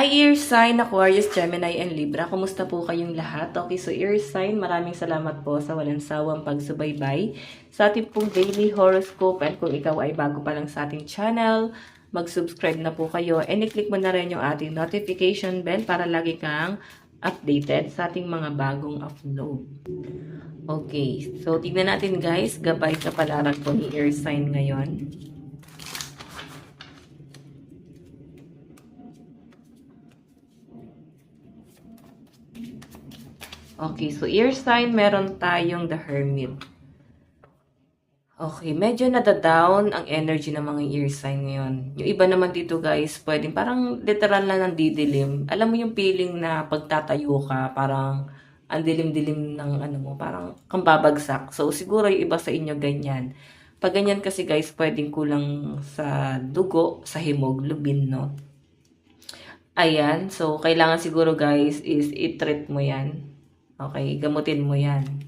Hi, Ear Sign, Aquarius, Gemini, and Libra. Kumusta po kayong lahat? Okay, so Ear Sign, maraming salamat po sa walang sawang pagsubaybay sa ating pong daily horoscope. And kung ikaw ay bago pa lang sa ating channel, mag-subscribe na po kayo. And i-click mo na rin yung ating notification bell para lagi kang updated sa ating mga bagong upload. Okay, so tignan natin guys, gabay kapalaran po ni Ear Sign ngayon. Okay, so ear sign, meron tayong the Hermit. Okay, medyo nadadown ang energy ng mga ear sign ngayon. Yung iba naman dito guys, pwedeng parang literal na nandidilim. Alam mo yung feeling na pagtatayo ka, parang ang dilim-dilim ng ano mo, parang kang babagsak. So siguro yung iba sa inyo ganyan. Pag ganyan kasi guys, pwedeng kulang sa dugo, sa himog, lubin, no? Ayan, so kailangan siguro guys is i-treat mo yan. Okay, gamutin mo yan.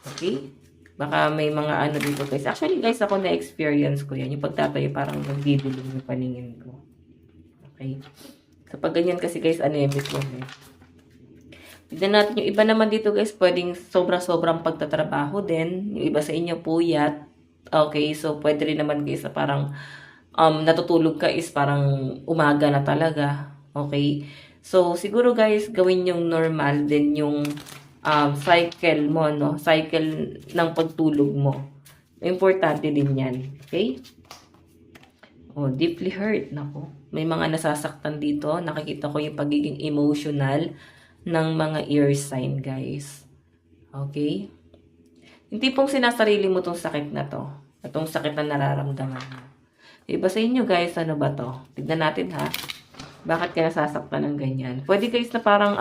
Okay? Baka may mga ano dito guys. Actually guys, ako na-experience ko yan. Yung pagtatayo parang nagbibiling yung paningin ko. Okay? So pag ganyan kasi guys, anemic mo eh. Tignan natin yung iba naman dito guys, pwedeng sobra-sobrang pagtatrabaho din. Yung iba sa inyo puyat. Okay, so pwede rin naman guys na parang natutulog ka is parang umaga na talaga. Okay? So, siguro guys, gawin yung normal din yung cycle mo, no? Cycle ng pagtulog mo. Importante din yan. Okay? Oh, deeply hurt. Nako. May mga nasasaktan dito. Nakikita ko yung pagiging emotional ng mga ear sign, guys. Okay? Yung tipong sinasarili mo tong sakit na to. Itong sakit na nararamdaman mo. Iba sa inyo, guys, ano ba to? Tignan natin, ha? Bakit ka nasasaktan ng ganyan? Pwede guys na parang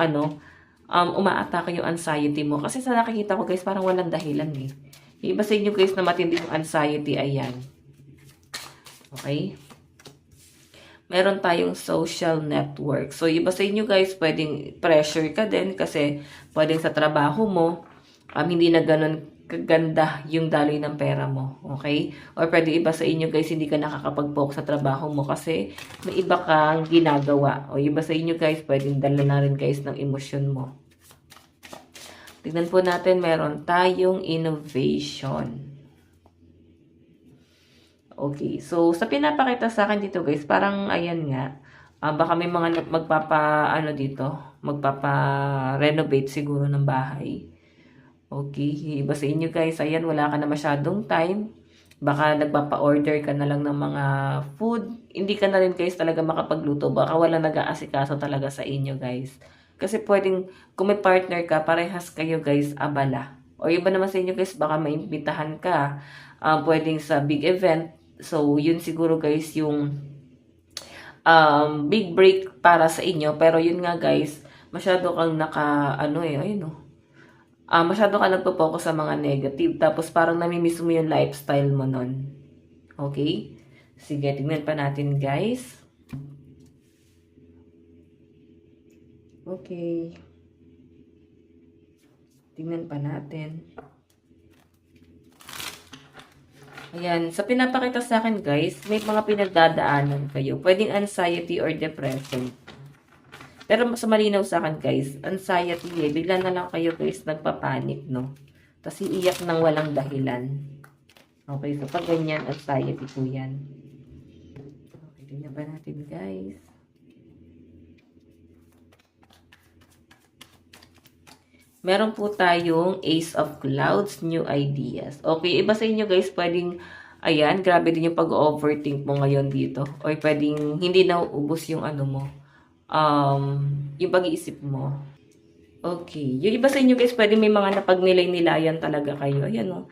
umaatake yung anxiety mo. Kasi sa nakikita ko guys, parang walang dahilan eh. Iba sa inyo guys na matindi yung anxiety, ayan. Okay? Meron tayong social network. So, iba sa inyo guys, pwedeng pressure ka din kasi pwedeng sa trabaho mo, hindi na ganun kaganda yung daloy ng pera mo. Okay? Or pwede iba sa inyo guys, hindi ka nakakapag-focus sa trabaho mo kasi may iba kang ginagawa. O iba sa inyo guys, pwedeng dala na rin guys ng emosyon mo. Tignan po natin, meron tayong innovation. Okay, so sa pinapakita sa akin dito guys, parang ayan nga, baka may mga magpapa-renovate siguro ng bahay. Okay, iba sa inyo guys, ayan, wala ka na masyadong time. Baka nagpapa-order ka na lang ng mga food. Hindi ka na rin guys talaga makapagluto. Baka wala nag-aasikaso talaga sa inyo guys. Kasi pwedeng, kung may partner ka, parehas kayo guys, abala. O iba naman sa inyo guys, baka maimbitahan ka. Pwedeng sa big event. So, yun siguro guys yung big break para sa inyo. Pero yun nga guys, masyado kang masyado ka nagpo-focus sa mga negative. Tapos parang namimiss mo yung lifestyle mo nun. Okay? Sige, tingnan pa natin guys. Okay. Tingnan pa natin. Ayan, sa pinapakita sa akin guys, may mga pinagdadaanan kayo. Pwedeng anxiety or depression. Pero mas malinaw sa akin guys, anxiety eh. Bigla na lang kayo guys nagpapanik, no? Tapos iiyak ng walang dahilan. Okay, so pag ganyan, anxiety po yan. Okay, tingnan ba natin guys? Meron po tayong Ace of Clouds, New Ideas. Okay, iba sa inyo guys, pwedeng, ayan, grabe din yung pag-overthink mo ngayon dito. O pwedeng hindi na uubos yung ano mo. Yung pag-iisip mo. Okay. Yung iba sa inyo guys, pwede may mga napagnilay-nilayan talaga kayo. Ayan no.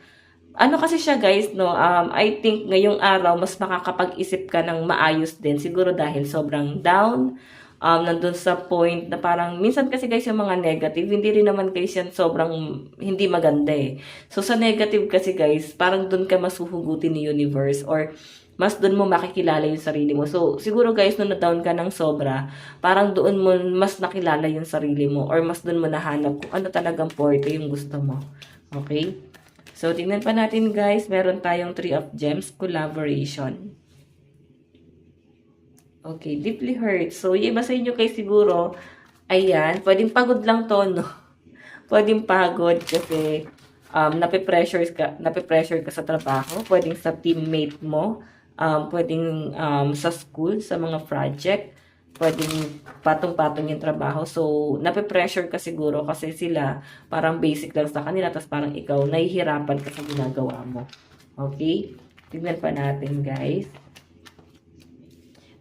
Ano kasi siya guys, no? I think ngayong araw, mas makakapag-isip ka ng maayos din. Siguro dahil sobrang down. Nandun sa point na parang, minsan kasi guys yung mga negative, hindi rin naman guys yan sobrang hindi maganda eh. So sa negative kasi guys, parang dun ka masuhugutin ni universe or mas doon mo makikilala yung sarili mo. So, siguro guys, nung na-down ka ng sobra, parang doon mo mas nakilala yung sarili mo or mas doon mo nahanap kung ano talagang forte yung gusto mo. Okay? So, tingnan pa natin guys, meron tayong 3 of Gems, collaboration. Okay, deeply hurt. So, yung iba sa inyo guys siguro, ayan, pwedeng pagod lang to, no? Pwedeng pagod kasi nape-pressure ka sa trabaho, pwedeng sa teammate mo, pwedeng sa school, sa mga project, pwedeng patong-patong yung trabaho. So, nape-pressure ka siguro kasi sila parang basic lang sa kanila, tapos parang ikaw nahihirapan ka sa ginagawa mo. Okay? Tignan pa natin, guys.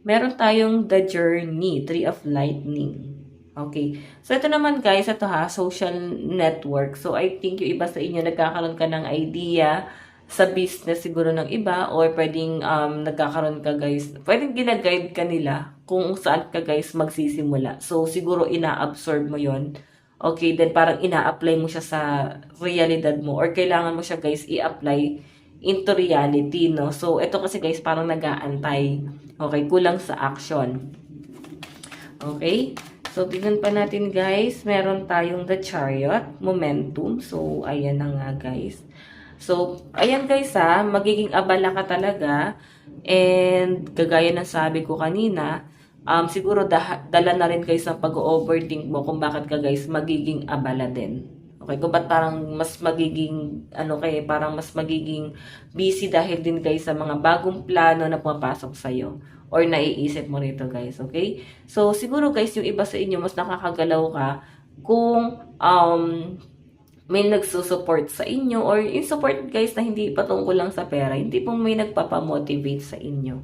Meron tayong The Journey, Tree of Lightning. Okay. So, ito naman guys, ito ha, social network. So, I think yung iba sa inyo, nagkakaroon ka ng idea sa business siguro ng iba or pwedeng nagkakaroon ka guys, pwedeng ginaguide ka nila kung saan ka guys magsisimula. So, siguro ina-absorb mo yon. Okay, then parang ina-apply mo siya sa realidad mo or kailangan mo siya guys i-apply into reality, no? So, ito kasi guys, parang nag-aantay. Okay, kulang sa action. Okay? So, tignan pa natin guys. Meron tayong The Chariot, Momentum. So, ayan na nga guys. So, ayan guys ha, magiging abala ka talaga. And, kagaya ng sabi ko kanina, siguro dala na rin guys ang pag-overthink mo kung bakit ka guys magiging abala din. Okay, kung ba't parang mas magiging, parang mas magiging busy dahil din guys sa mga bagong plano na pumapasok sa'yo or naiisip mo rito guys, okay? So, siguro guys, yung iba sa inyo, mas nakakagalaw ka kung may nagsusupport sa inyo or in support guys na hindi patungkol lang sa pera, hindi pong may nagpapamotivate sa inyo.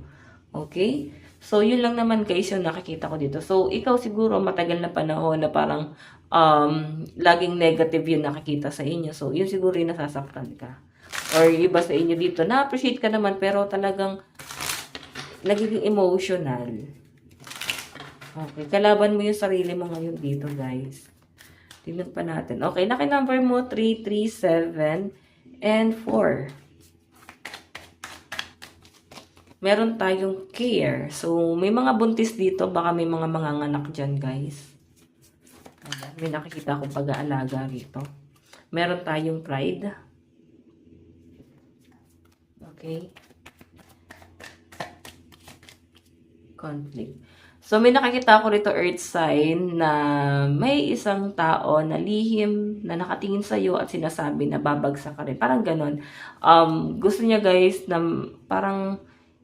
Okay? So, yun lang naman guys yung nakikita ko dito. So, ikaw siguro matagal na panahon na parang laging negative yung nakikita sa inyo. So, yun siguro yung nasasaktan ka. Or iba sa inyo dito, na-appreciate ka naman pero talagang nagiging emotional. Okay, kalaban mo yung sarili mo ngayon dito, guys. Tingnan pa natin. Okay, naki-number mo 3, 3, 7, and 4. Meron tayong care. So, may mga buntis dito. Baka may mga manganganak dyan, guys. Ayan, may nakikita akong pag-aalaga rito. Meron tayong pride. Okay. Conflict. So, may nakikita ako rito earth sign na may isang tao na lihim na nakatingin sa'yo at sinasabi na babagsak ka rin. Parang ganon. Gusto niya guys na parang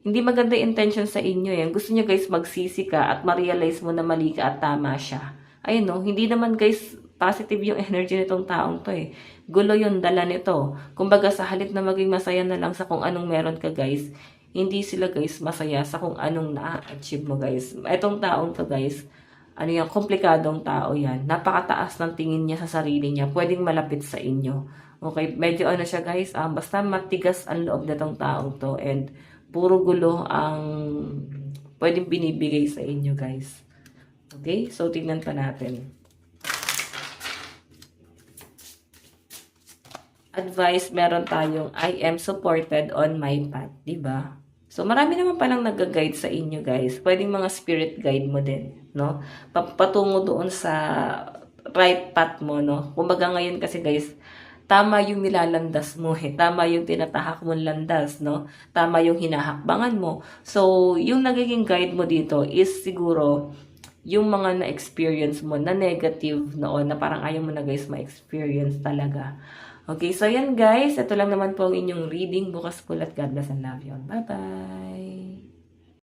hindi maganda intention sa inyo yan. Gusto niya guys magsisi ka at ma-realize mo na mali ka at tama siya. Ayun no, hindi naman guys positive yung energy nitong taong to eh. Gulo yung dala nito. Kumbaga sa halip na maging masaya na lang sa kung anong meron ka guys, hindi sila guys masaya sa kung anong na-achieve mo guys. Itong taong to guys, ano yung komplikadong tao yan. Napakataas ng tingin niya sa sarili niya. Pwedeng malapit sa inyo. Okay, medyo ano siya guys, basta matigas ang loob na tong taong to and puro gulo ang pwedeng binibigay sa inyo guys. Okay, so tingnan pa natin. Advice, meron tayong I am supported on my path, diba? So, marami naman palang nag-guide sa inyo, guys. Pwedeng mga spirit guide mo din, no? Patungo doon sa right path mo, no? Kumbaga ngayon kasi, guys, tama yung nilalandas mo, eh. Tama yung tinatahak mong landas, no? Tama yung hinahakbangan mo. So, yung nagiging guide mo dito is siguro yung mga na-experience mo na negative noon, na parang ayaw mo na, guys, ma-experience talaga. Okay, so yan guys. Ito lang naman po ang inyong reading. Bukas po at God bless and love you. Bye-bye!